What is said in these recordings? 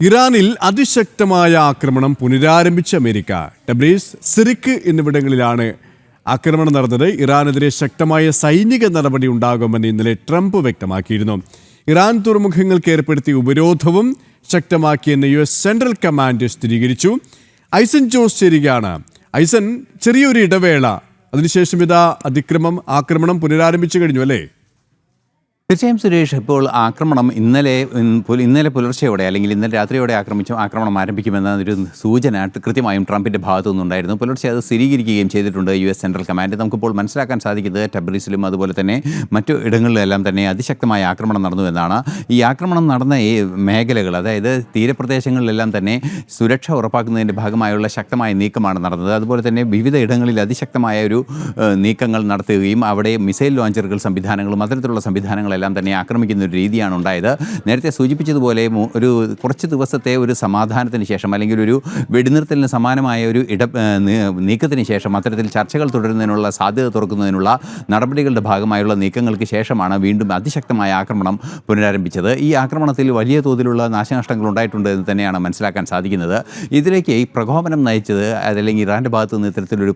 ഇറാനിൽ അതിശക്തമായ ആക്രമണം പുനരാരംഭിച്ച അമേരിക്ക. ടെബ്രീസ്, സിറിക്ക് എന്നിവിടങ്ങളിലാണ് ആക്രമണം നടന്നത്. ഇറാനെതിരെ ശക്തമായ സൈനിക നടപടി ഉണ്ടാകുമെന്ന് ഇന്നലെ ട്രംപ് വ്യക്തമാക്കിയിരുന്നു. ഇറാൻ തുറമുഖങ്ങൾക്ക് ഏർപ്പെടുത്തിയ ഉപരോധവും ശക്തമാക്കിയെന്ന് US സെൻട്രൽ കമാൻഡ് സ്ഥിരീകരിച്ചു. ഐസൻ ജോസ് ചേരുകയാണ്. ഐസൻ, ചെറിയൊരു ഇടവേള, അതിനുശേഷം ഇതാ ആക്രമണം പുനരാരംഭിച്ചു കഴിഞ്ഞു അല്ലേ? തീർച്ചയായും സുരേഷ്, ഇപ്പോൾ ആക്രമണം ഇന്നലെ പുലർച്ചെയോടെ അല്ലെങ്കിൽ ഇന്നലെ രാത്രിയോടെ ആക്രമണം ആരംഭിക്കുമെന്ന ഒരു സൂചന കൃത്യമായും ട്രംപിൻ്റെ ഭാഗത്തു നിന്നുണ്ടായിരുന്നു. പുലർച്ചെ അത് സ്ഥിരീകരിക്കുകയും ചെയ്തിട്ടുണ്ട് US സെൻട്രൽ കമാൻഡ്. നമുക്കിപ്പോൾ മനസ്സിലാക്കാൻ സാധിക്കുന്നത് ടെബ്രീസിലും അതുപോലെ തന്നെ മറ്റു ഇടങ്ങളിലെല്ലാം തന്നെ അതിശക്തമായ ആക്രമണം നടന്നു എന്നാണ്. ഈ ആക്രമണം നടന്ന ഈ മേഖലകൾ, അതായത് തീരപ്രദേശങ്ങളിലെല്ലാം തന്നെ സുരക്ഷ ഉറപ്പാക്കുന്നതിൻ്റെ ഭാഗമായുള്ള ശക്തമായ നീക്കമാണ് നടന്നത്. അതുപോലെ തന്നെ വിവിധ ഇടങ്ങളിൽ അതിശക്തമായ ഒരു നീക്കങ്ങൾ നടത്തുകയും അവിടെ മിസൈൽ ലോഞ്ചറുകൾ സംവിധാനങ്ങളും അത്തരത്തിലുള്ള സംവിധാനങ്ങളെല്ലാം തന്നെ ആക്രമിക്കുന്ന ഒരു രീതിയാണ് ഉണ്ടായത്. നേരത്തെ സൂചിപ്പിച്ചതുപോലെ ഒരു കുറച്ച് ദിവസത്തെ ഒരു സമാധാനത്തിന് ശേഷം അല്ലെങ്കിൽ ഒരു വെടിനിർത്തലിന് സമാനമായ ഒരു നീക്കത്തിന് ശേഷം അത്തരത്തിൽ ചർച്ചകൾ തുടരുന്നതിനുള്ള സാധ്യത തുറക്കുന്നതിനുള്ള നടപടികളുടെ ഭാഗമായുള്ള നീക്കങ്ങൾക്ക് ശേഷമാണ് വീണ്ടും അതിശക്തമായ ആക്രമണം പുനരാരംഭിച്ചത്. ഈ ആക്രമണത്തിൽ വലിയ തോതിലുള്ള നാശനഷ്ടങ്ങൾ ഉണ്ടായിട്ടുണ്ട് എന്ന് തന്നെയാണ് മനസ്സിലാക്കാൻ സാധിക്കുന്നത്. ഇതിലേക്ക് ഈ പ്രകോപനം നയിച്ചത് അതല്ലെങ്കിൽ ഇറാൻ്റെ ഭാഗത്തു നിന്ന് ഇത്തരത്തിലൊരു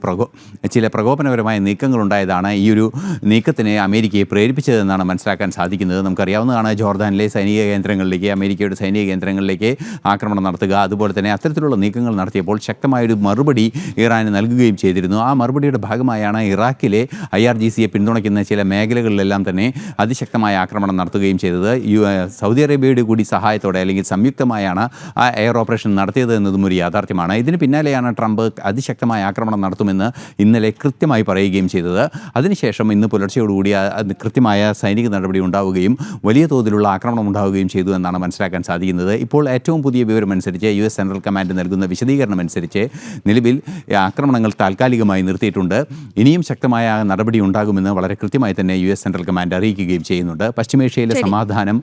ചില പ്രകോപനപരമായ നീക്കങ്ങൾ ഉണ്ടായതാണ് ഈ ഒരു നീക്കത്തിനെ അമേരിക്കയെ പ്രേരിപ്പിച്ചതെന്നാണ് മനസ്സിലാക്കാൻ സാധിക്കുന്നത്. നമുക്കറിയാവുന്നതാണ്, ജോർദാനിലെ സൈനിക കേന്ദ്രങ്ങളിലേക്ക്, അമേരിക്കയുടെ സൈനിക കേന്ദ്രങ്ങളിലേക്ക് ആക്രമണം നടത്തുക, അതുപോലെ തന്നെ അത്തരത്തിലുള്ള നീക്കങ്ങൾ നടത്തിയപ്പോൾ ശക്തമായൊരു മറുപടി ഇറാന് നൽകുകയും ചെയ്തിരുന്നു. ആ മറുപടിയുടെ ഭാഗമായാണ് ഇറാഖിലെ IRGCയെ പിന്തുണയ്ക്കുന്ന ചില മേഖലകളിലെല്ലാം തന്നെ അതിശക്തമായ ആക്രമണം നടത്തുകയും ചെയ്തത്. സൗദി അറേബ്യയുടെ കൂടി സഹായത്തോടെ അല്ലെങ്കിൽ സംയുക്തമായാണ് ആ എയർ ഓപ്പറേഷൻ നടത്തിയത് എന്നതും ഒരു യാഥാർത്ഥ്യമാണ്. ഇതിന് പിന്നാലെയാണ് ട്രംപ് അതിശക്തമായ ആക്രമണം നടത്തുമെന്ന് ഇന്നലെ കൃത്യമായി പറയുകയും ചെയ്തത്. അതിനുശേഷം ഇന്ന് പുലർച്ചയോടുകൂടി കൃത്യമായ സൈനിക നടപടി ഉണ്ടാവുകയും വലിയ തോതിലുള്ള ആക്രമണം ഉണ്ടാവുകയും ചെയ്തു എന്നാണ് മനസ്സിലാക്കാൻ സാധിക്കുന്നത്. ഇപ്പോൾ ഏറ്റവും പുതിയ വിവരമനുസരിച്ച് US സെൻട്രൽ കമാൻഡ് നൽകുന്ന വിശദീകരണം അനുസരിച്ച് നിലവിൽ ആക്രമണങ്ങൾ താൽക്കാലികമായി നിർത്തിയിട്ടുണ്ട്. ഇനിയും ശക്തമായ നടപടി ഉണ്ടാകുമെന്ന് വളരെ കൃത്യമായി തന്നെ US സെൻട്രൽ കമാൻഡ് അറിയിക്കുകയും ചെയ്യുന്നുണ്ട്. പശ്ചിമേഷ്യയിലെ സമാധാനം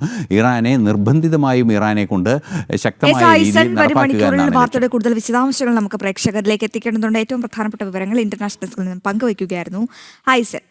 നിർബന്ധിതമായും ഇറാനെ കൊണ്ട് ശക്തമായ രീതിയിൽ നടപ്പാക്കുക. വാർത്തയുടെ കൂടുതൽ വിശദാംശങ്ങൾ നമുക്ക് പ്രേക്ഷകരിലേക്ക് എത്തിക്കേണ്ടതുണ്ട്. ഏറ്റവും പ്രധാനപ്പെട്ട വിവരങ്ങൾ ഇന്റർനാഷണൽ ഡെസ്കിൽ നിന്നും പങ്കുവയ്ക്കുകയായിരുന്നു ഐസൻ.